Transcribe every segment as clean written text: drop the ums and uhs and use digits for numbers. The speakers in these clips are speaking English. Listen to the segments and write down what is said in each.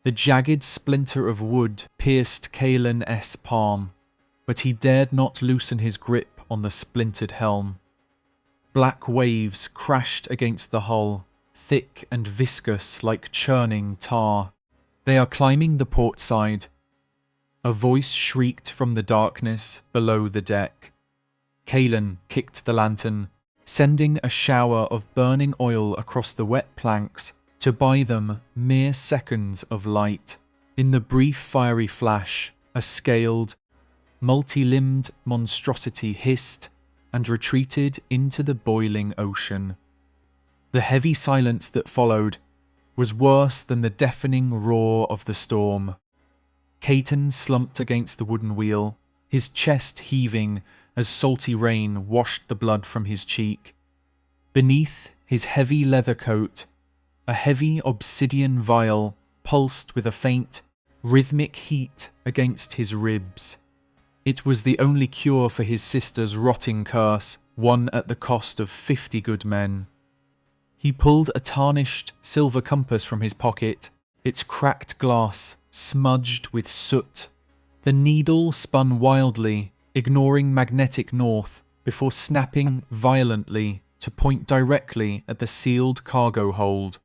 The jagged splinter of wood pierced Caelan's palm, but he dared not loosen his grip on the splintered helm. Black waves crashed against the hull, thick and viscous like churning tar. "They are climbing the port side." A voice shrieked from the darkness below the deck. Caelan kicked the lantern, sending a shower of burning oil across the wet planks to buy them mere seconds of light. In the brief fiery flash, a scaled, multi-limbed monstrosity hissed and retreated into the boiling ocean. The heavy silence that followed was worse than the deafening roar of the storm. Caelan slumped against the wooden wheel, his chest heaving as salty rain washed the blood from his cheek. Beneath his heavy leather coat, a heavy obsidian vial pulsed with a faint, rhythmic heat against his ribs. It was the only cure for his sister's rotting curse, won at the cost of 50 good men. He pulled a tarnished silver compass from his pocket, its cracked glass smudged with soot. The needle spun wildly, ignoring magnetic north, before snapping violently to point directly at the sealed cargo hold.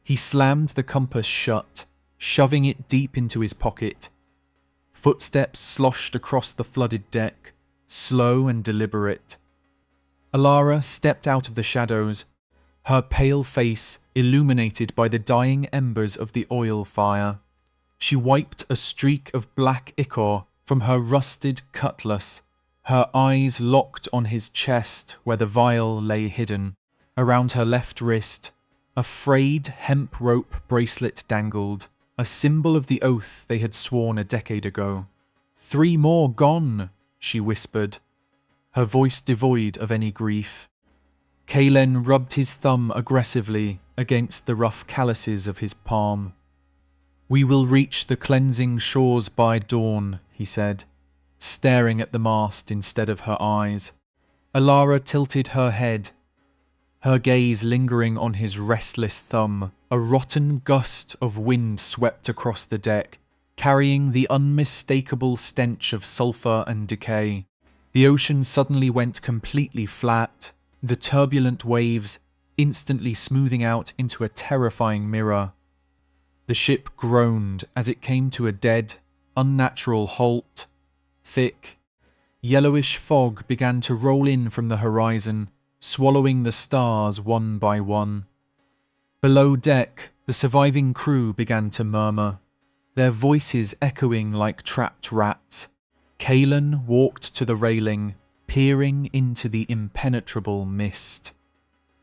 He slammed the compass shut, shoving it deep into his pocket. Footsteps sloshed across the flooded deck, slow and deliberate. Alara stepped out of the shadows, her pale face illuminated by the dying embers of the oil fire. She wiped a streak of black ichor from her rusted cutlass, her eyes locked on his chest where the vial lay hidden. Around her left wrist, a frayed hemp rope bracelet dangled, a symbol of the oath they had sworn a decade ago. "3 more gone," she whispered, her voice devoid of any grief. Caelan rubbed his thumb aggressively against the rough calluses of his palm. "We will reach the cleansing shores by dawn," he said, staring at the mast instead of her eyes. Alara tilted her head, her gaze lingering on his restless thumb. A rotten gust of wind swept across the deck, carrying the unmistakable stench of sulphur and decay. The ocean suddenly went completely flat, the turbulent waves instantly smoothing out into a terrifying mirror. The ship groaned as it came to a dead, unnatural halt. Thick, yellowish fog began to roll in from the horizon, swallowing the stars one by one. Below deck, the surviving crew began to murmur, their voices echoing like trapped rats. Caelan walked to the railing, peering into the impenetrable mist.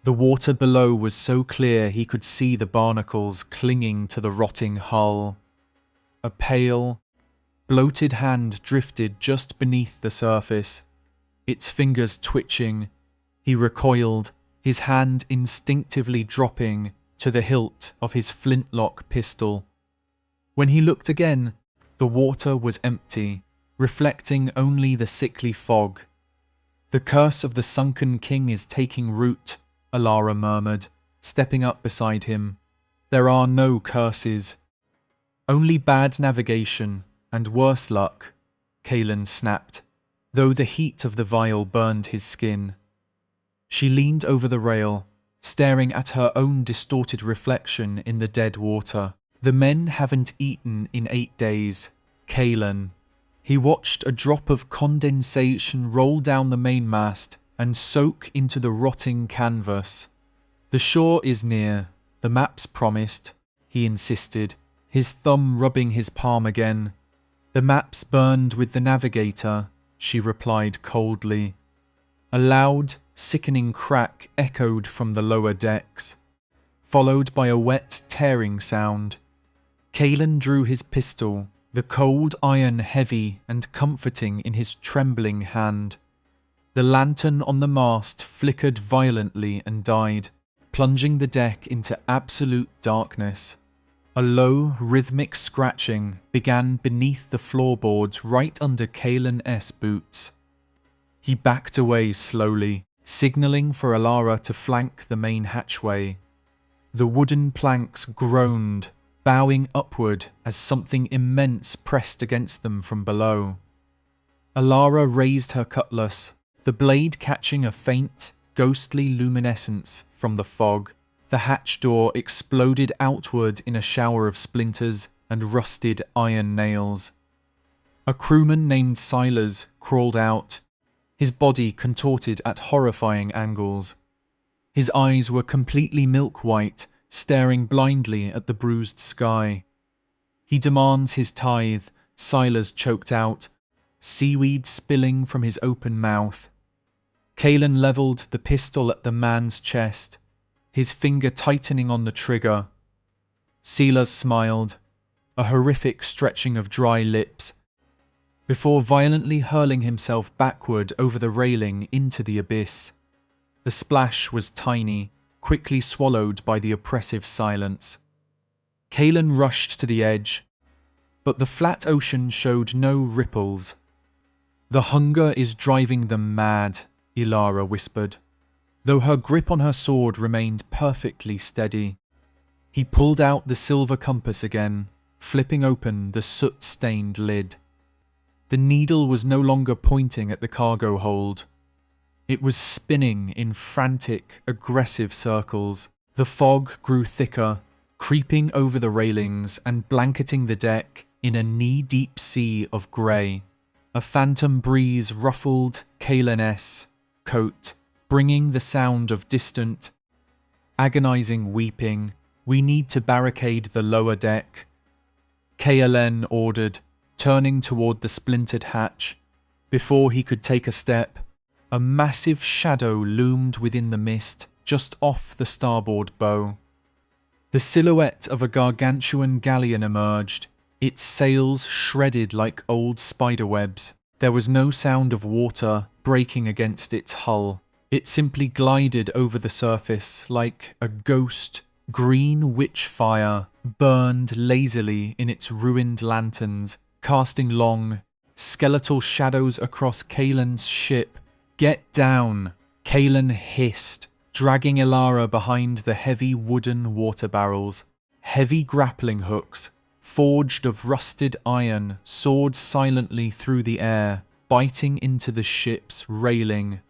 The water below was so clear he could see the barnacles clinging to the rotting hull. A pale, bloated hand drifted just beneath the surface, its fingers twitching. He recoiled, his hand instinctively dropping to the hilt of his flintlock pistol. When he looked again, the water was empty, reflecting only the sickly fog. "The curse of the sunken king is taking root," Alara murmured, stepping up beside him. "There are no curses. Only bad navigation and worse luck," Caelan snapped, though the heat of the vial burned his skin. She leaned over the rail, staring at her own distorted reflection in the dead water. "The men haven't eaten in 8 days, Caelan." He watched a drop of condensation roll down the mainmast and soak into the rotting canvas. "The shore is near, the maps promised," he insisted, his thumb rubbing his palm again. "The maps burned with the navigator," she replied coldly. A loud, sickening crack echoed from the lower decks, followed by a wet, tearing sound. Caelan drew his pistol, the cold iron heavy and comforting in his trembling hand. The lantern on the mast flickered violently and died, plunging the deck into absolute darkness. A low, rhythmic scratching began beneath the floorboards right under Caelan's boots. He backed away slowly, signalling for Alara to flank the main hatchway. The wooden planks groaned, bowing upward as something immense pressed against them from below. Alara raised her cutlass, the blade catching a faint, ghostly luminescence from the fog. The hatch door exploded outward in a shower of splinters and rusted iron nails. A crewman named Silas crawled out, his body contorted at horrifying angles. His eyes were completely milk-white, staring blindly at the bruised sky. "He demands his tithe," Silas choked out, seaweed spilling from his open mouth. Kalen levelled the pistol at the man's chest, his finger tightening on the trigger. Silas smiled, a horrific stretching of dry lips, before violently hurling himself backward over the railing into the abyss. The splash was tiny, quickly swallowed by the oppressive silence. Kalen rushed to the edge, but the flat ocean showed no ripples. "The hunger is driving them mad," Ilara whispered, though her grip on her sword remained perfectly steady. He pulled out the silver compass again, flipping open the soot-stained lid. The needle was no longer pointing at the cargo hold. It was spinning in frantic, aggressive circles. The fog grew thicker, creeping over the railings and blanketing the deck in a knee-deep sea of grey. A phantom breeze ruffled Kalen's coat, bringing the sound of distant, agonizing weeping. "We need to barricade the lower deck," Kalen ordered, turning toward the splintered hatch. Before he could take a step, a massive shadow loomed within the mist, just off the starboard bow. The silhouette of a gargantuan galleon emerged, its sails shredded like old spiderwebs. There was no sound of water breaking against its hull. It simply glided over the surface like a ghost. Green witch fire burned lazily in its ruined lanterns, casting long, skeletal shadows across Kalen's ship. "Get down!" Kalen hissed, dragging Ilara behind the heavy wooden water barrels. Heavy grappling hooks, forged of rusted iron, soared silently through the air, biting into the ship's railing.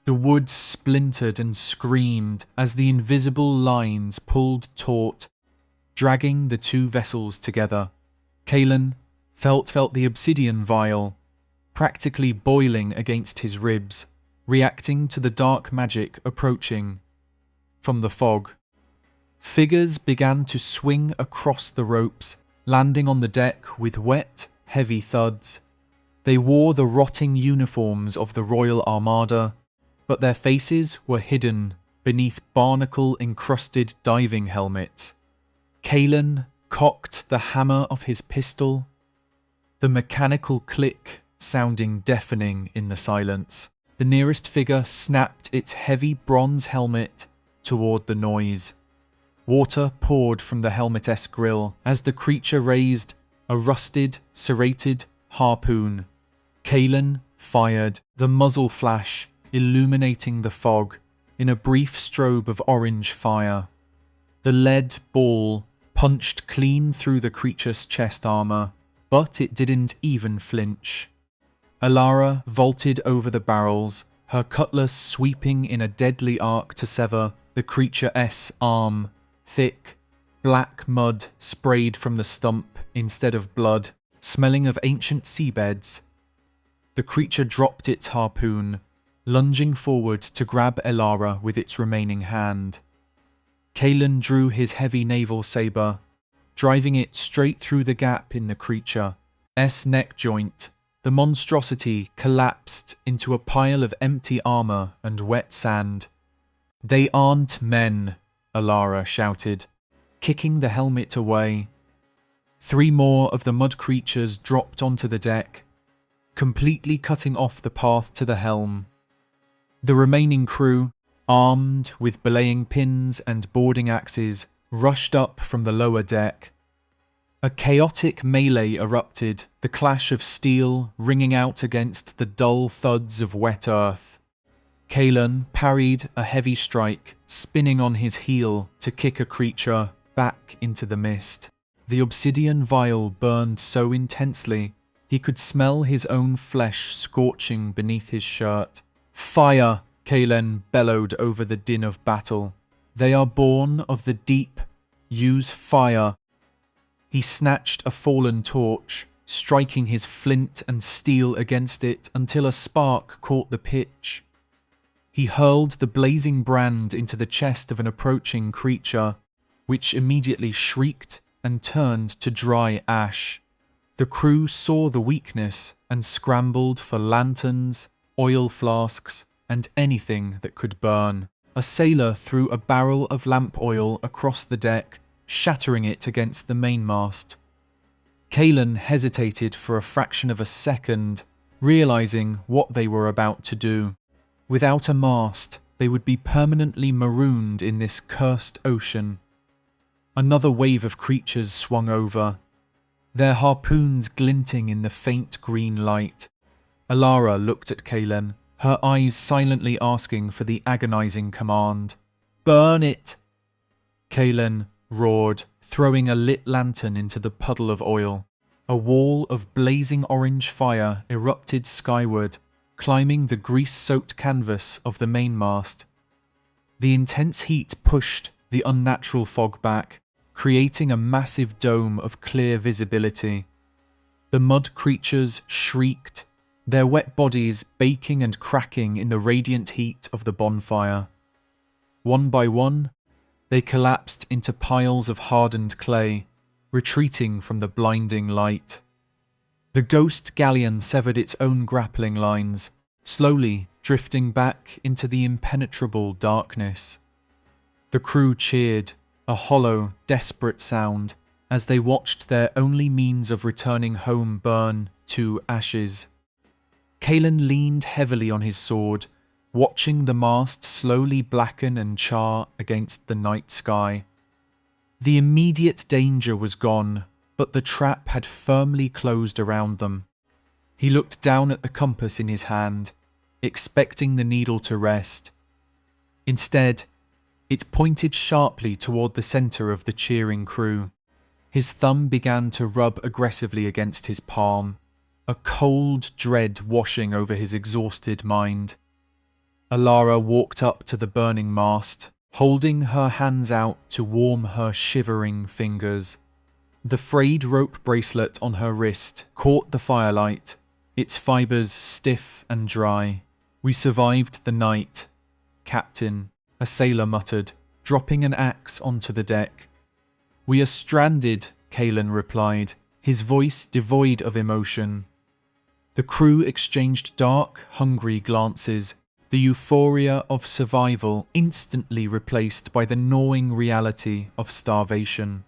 The wood splintered and screamed as the invisible lines pulled taut, dragging the two vessels together. Kalen felt the obsidian vial, practically boiling against his ribs, reacting to the dark magic approaching from the fog. Figures began to swing across the ropes, landing on the deck with wet, heavy thuds. They wore the rotting uniforms of the Royal Armada, but their faces were hidden beneath barnacle-encrusted diving helmets. Kalen cocked the hammer of his pistol, the mechanical click sounding deafening in the silence. The nearest figure snapped its heavy bronze helmet toward the noise. Water poured from the helmet's grill as the creature raised a rusted, serrated harpoon. Kalen fired, the muzzle flash illuminating the fog in a brief strobe of orange fire. The lead ball punched clean through the creature's chest armor, but it didn't even flinch. Ilara vaulted over the barrels, her cutlass sweeping in a deadly arc to sever the creature's arm. Thick, black mud sprayed from the stump instead of blood, smelling of ancient seabeds. The creature dropped its harpoon, lunging forward to grab Ilara with its remaining hand. Kalen drew his heavy naval saber, driving it straight through the gap in the creature's neck joint. The monstrosity collapsed into a pile of empty armor and wet sand. "They aren't men," Ilara shouted, kicking the helmet away. 3 more of the mud creatures dropped onto the deck, completely cutting off the path to the helm. The remaining crew, armed with belaying pins and boarding axes, rushed up from the lower deck. A chaotic melee erupted, the clash of steel ringing out against the dull thuds of wet earth. Kalen parried a heavy strike, spinning on his heel to kick a creature back into the mist. The obsidian vial burned so intensely he could smell his own flesh scorching beneath his shirt. "Fire!" Kalen bellowed over the din of battle. "They are born of the deep. Use fire." He snatched a fallen torch, striking his flint and steel against it until a spark caught the pitch. He hurled the blazing brand into the chest of an approaching creature, which immediately shrieked and turned to dry ash. The crew saw the weakness and scrambled for lanterns, oil flasks, and anything that could burn. A sailor threw a barrel of lamp oil across the deck, shattering it against the mainmast. Kalen hesitated for a fraction of a second, realizing what they were about to do. Without a mast, they would be permanently marooned in this cursed ocean. Another wave of creatures swung over, their harpoons glinting in the faint green light. Alara looked at Kalen, her eyes silently asking for the agonizing command. "Burn it!" Kalen roared, throwing a lit lantern into the puddle of oil. A wall of blazing orange fire erupted skyward, climbing the grease-soaked canvas of the mainmast. The intense heat pushed the unnatural fog back, creating a massive dome of clear visibility. The mud creatures shrieked, their wet bodies baking and cracking in the radiant heat of the bonfire. One by one, they collapsed into piles of hardened clay, retreating from the blinding light. The ghost galleon severed its own grappling lines, slowly drifting back into the impenetrable darkness. The crew cheered, a hollow, desperate sound, as they watched their only means of returning home burn to ashes. Kalen leaned heavily on his sword, watching the mast slowly blacken and char against the night sky. The immediate danger was gone, but the trap had firmly closed around them. He looked down at the compass in his hand, expecting the needle to rest. Instead, it pointed sharply toward the center of the cheering crew. His thumb began to rub aggressively against his palm, a cold dread washing over his exhausted mind. Alara walked up to the burning mast, holding her hands out to warm her shivering fingers. The frayed rope bracelet on her wrist caught the firelight, its fibers stiff and dry. "We survived the night, Captain," a sailor muttered, dropping an axe onto the deck. "We are stranded," Kalen replied, his voice devoid of emotion. The crew exchanged dark, hungry glances, the euphoria of survival instantly replaced by the gnawing reality of starvation.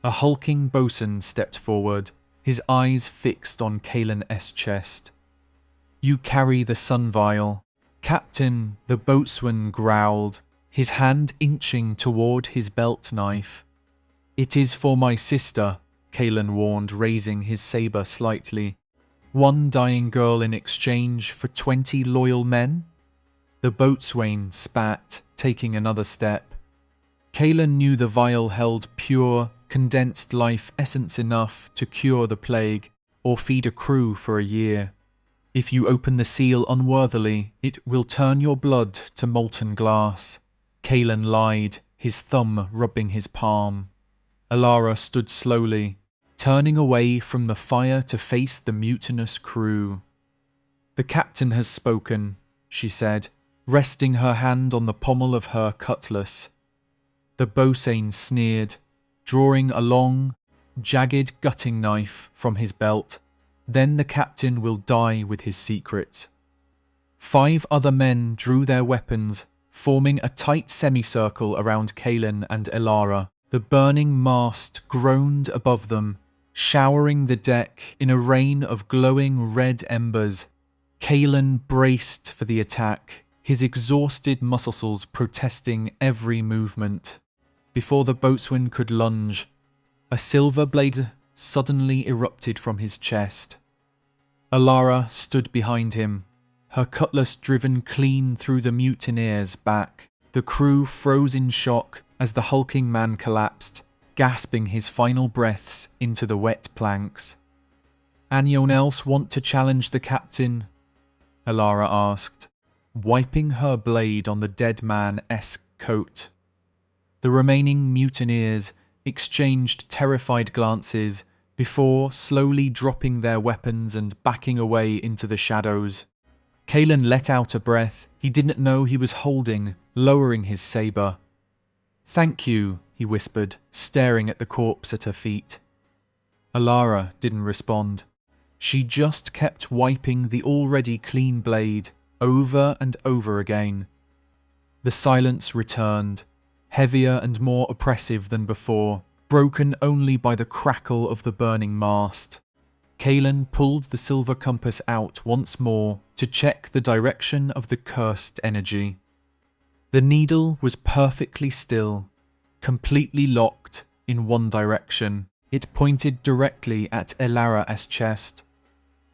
A hulking bosun stepped forward, his eyes fixed on Kalen's chest. "You carry the sun vial." "Captain," the boatswain growled, his hand inching toward his belt knife. "It is for my sister," Kalen warned, raising his saber slightly. "One dying girl in exchange for 20 loyal men?" The boatswain spat, taking another step. Kalen knew the vial held pure, condensed life essence enough to cure the plague, or feed a crew for a year. "If you open the seal unworthily, it will turn your blood to molten glass." Kalen lied, his thumb rubbing his palm. Alara stood slowly, turning away from the fire to face the mutinous crew. "The captain has spoken," she said, resting her hand on the pommel of her cutlass. The boatswain sneered, drawing a long, jagged gutting knife from his belt. "Then the captain will die with his secret." 5 other men drew their weapons, forming a tight semicircle around Kalen and Alara. The burning mast groaned above them, showering the deck in a rain of glowing red embers. Kalen braced for the attack, his exhausted muscles protesting every movement. Before the boatswain could lunge, a silver blade suddenly erupted from his chest. Alara stood behind him, her cutlass driven clean through the mutineer's back. The crew froze in shock as the hulking man collapsed, gasping his final breaths into the wet planks. "Anyone else want to challenge the captain?" Alara asked, wiping her blade on the dead man's coat. The remaining mutineers exchanged terrified glances before slowly dropping their weapons and backing away into the shadows. Kalen let out a breath he didn't know he was holding, lowering his saber. "Thank you," he whispered, staring at the corpse at her feet. Alara didn't respond. She just kept wiping the already clean blade over and over again. The silence returned, heavier and more oppressive than before, broken only by the crackle of the burning mast. Kalen pulled the silver compass out once more to check the direction of the cursed energy. The needle was perfectly still, completely locked in one direction. It pointed directly at Alara's chest.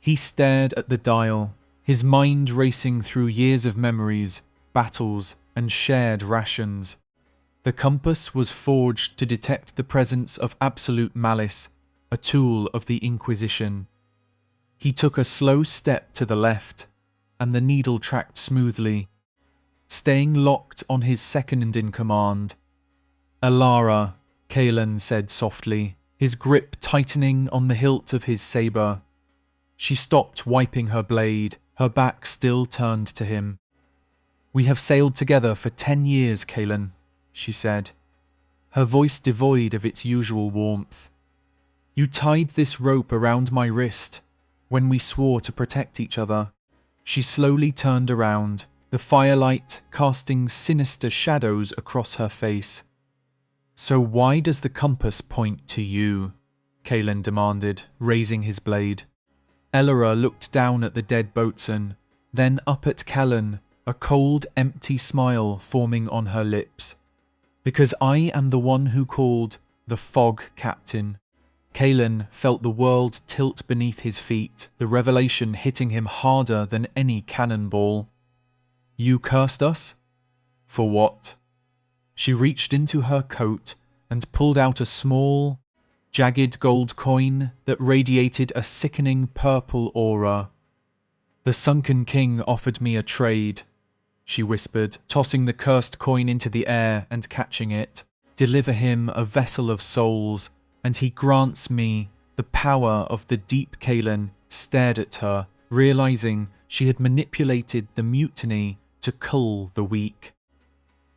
He stared at the dial, his mind racing through years of memories, battles, and shared rations. The compass was forged to detect the presence of absolute malice, a tool of the Inquisition. He took a slow step to the left, and the needle tracked smoothly, staying locked on his second-in-command. "Alara," Kalen said softly, his grip tightening on the hilt of his saber. She stopped wiping her blade, her back still turned to him. "We have sailed together for 10 years, Kalen," she said, her voice devoid of its usual warmth. "You tied this rope around my wrist when we swore to protect each other." She slowly turned around, the firelight casting sinister shadows across her face. "So why does the compass point to you?" Kalen demanded, raising his blade. Alara looked down at the dead boatswain, then up at Callan, a cold, empty smile forming on her lips. "Because I am the one who called the Fog Captain." Kalen felt the world tilt beneath his feet, the revelation hitting him harder than any cannonball. "You cursed us? For what?" She reached into her coat and pulled out a small, jagged gold coin that radiated a sickening purple aura. "The Sunken King offered me a trade," she whispered, tossing the cursed coin into the air and catching it. "Deliver him a vessel of souls, and he grants me the power of the deep." Kalen stared at her, realizing she had manipulated the mutiny to cull the weak.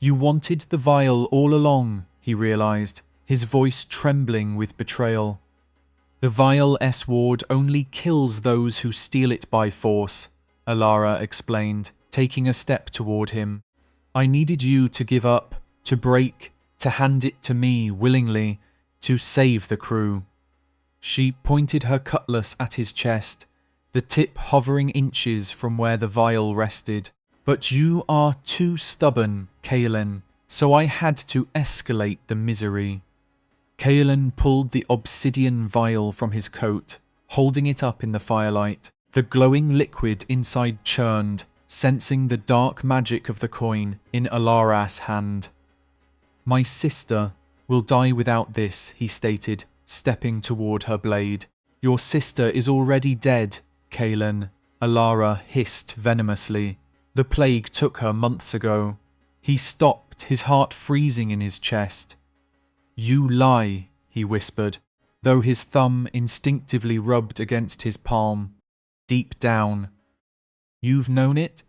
"You wanted the vial all along," he realized, his voice trembling with betrayal. "The vial's ward only kills those who steal it by force," Alara explained, taking a step toward him. "I needed you to give up, to break, to hand it to me willingly, to save the crew." She pointed her cutlass at his chest, the tip hovering inches from where the vial rested. "But you are too stubborn, Kalen, so I had to escalate the misery." Kalen pulled the obsidian vial from his coat, holding it up in the firelight. The glowing liquid inside churned, sensing the dark magic of the coin in Alara's hand. "My sister will die without this," he stated, stepping toward her blade. "Your sister is already dead, Kalen," Alara hissed venomously. "The plague took her months ago." He stopped, his heart freezing in his chest. "You lie," he whispered, though his thumb instinctively rubbed against his palm. "Deep down." "You've known it?"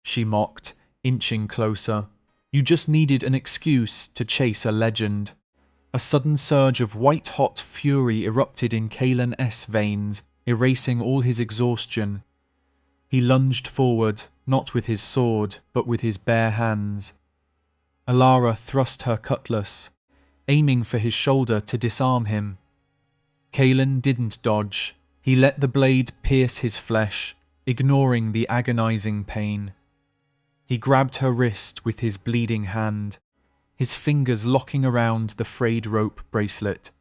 she mocked, inching closer. "You just needed an excuse to chase a legend." A sudden surge of white-hot fury erupted in Kalen's veins, erasing all his exhaustion. He lunged forward, not with his sword, but with his bare hands. Alara thrust her cutlass, aiming for his shoulder to disarm him. Kalen didn't dodge. He let the blade pierce his flesh, ignoring the agonizing pain. He grabbed her wrist with his bleeding hand, his fingers locking around the frayed rope bracelet.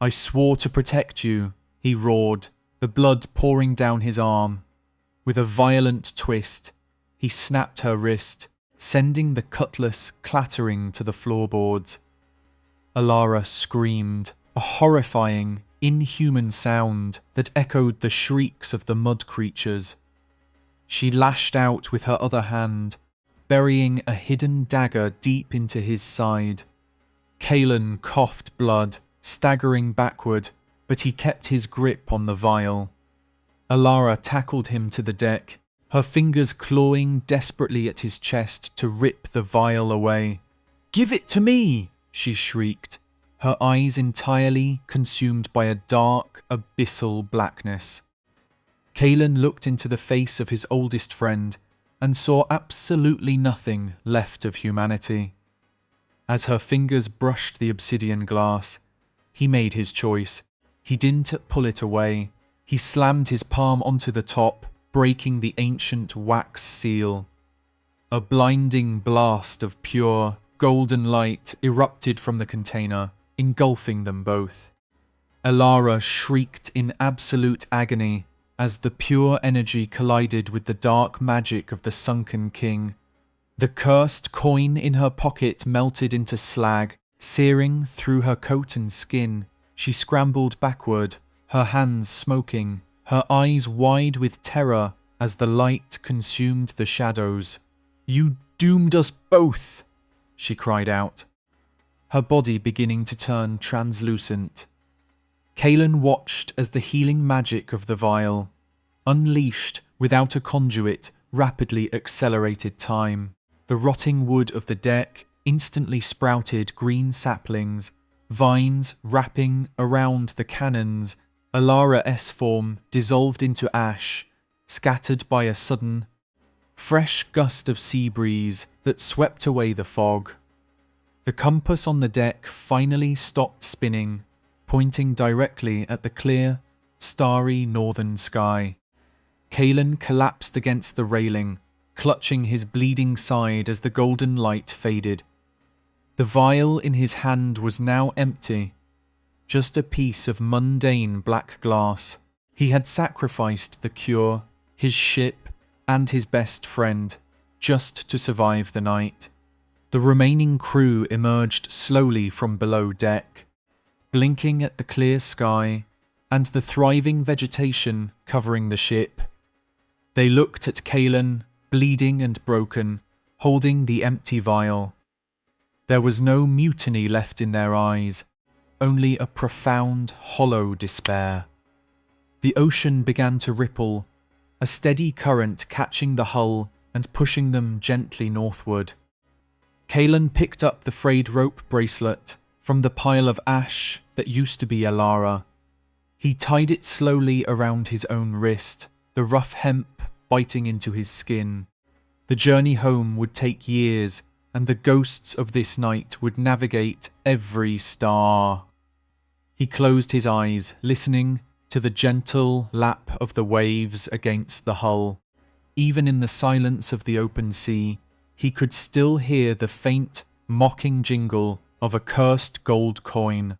"I swore to protect you," he roared, the blood pouring down his arm. With a violent twist, he snapped her wrist, sending the cutlass clattering to the floorboards. Alara screamed, a horrifying, inhuman sound that echoed the shrieks of the mud creatures. She lashed out with her other hand, burying a hidden dagger deep into his side. Kalen coughed blood, staggering backward, but he kept his grip on the vial. Alara tackled him to the deck, her fingers clawing desperately at his chest to rip the vial away. "Give it to me!" she shrieked, her eyes entirely consumed by a dark, abyssal blackness. Kalen looked into the face of his oldest friend and saw absolutely nothing left of humanity. As her fingers brushed the obsidian glass, he made his choice. He didn't pull it away. He slammed his palm onto the top, breaking the ancient wax seal. A blinding blast of pure, golden light erupted from the container, engulfing them both. Alara shrieked in absolute agony as the pure energy collided with the dark magic of the sunken king. The cursed coin in her pocket melted into slag, searing through her coat and skin. She scrambled backward, her hands smoking, her eyes wide with terror as the light consumed the shadows. "You doomed us both!" she cried out, her body beginning to turn translucent. Kalen watched as the healing magic of the vial, unleashed without a conduit, rapidly accelerated time. The rotting wood of the deck instantly sprouted green saplings, vines wrapping around the cannons. Alara S-form dissolved into ash, scattered by a sudden, fresh gust of sea breeze that swept away the fog. The compass on the deck finally stopped spinning, pointing directly at the clear, starry northern sky. Kalen collapsed against the railing, clutching his bleeding side as the golden light faded. The vial in his hand was now empty, just a piece of mundane black glass. He had sacrificed the cure, his ship, and his best friend, just to survive the night. The remaining crew emerged slowly from below deck, blinking at the clear sky and the thriving vegetation covering the ship. They looked at Kalen, bleeding and broken, holding the empty vial. There was no mutiny left in their eyes, only a profound, hollow despair. The ocean began to ripple, a steady current catching the hull and pushing them gently northward. Kalen picked up the frayed rope bracelet from the pile of ash that used to be Alara. He tied it slowly around his own wrist, the rough hemp biting into his skin. The journey home would take years, and the ghosts of this night would navigate every star. He closed his eyes, listening to the gentle lap of the waves against the hull. Even in the silence of the open sea, he could still hear the faint, mocking jingle of a cursed gold coin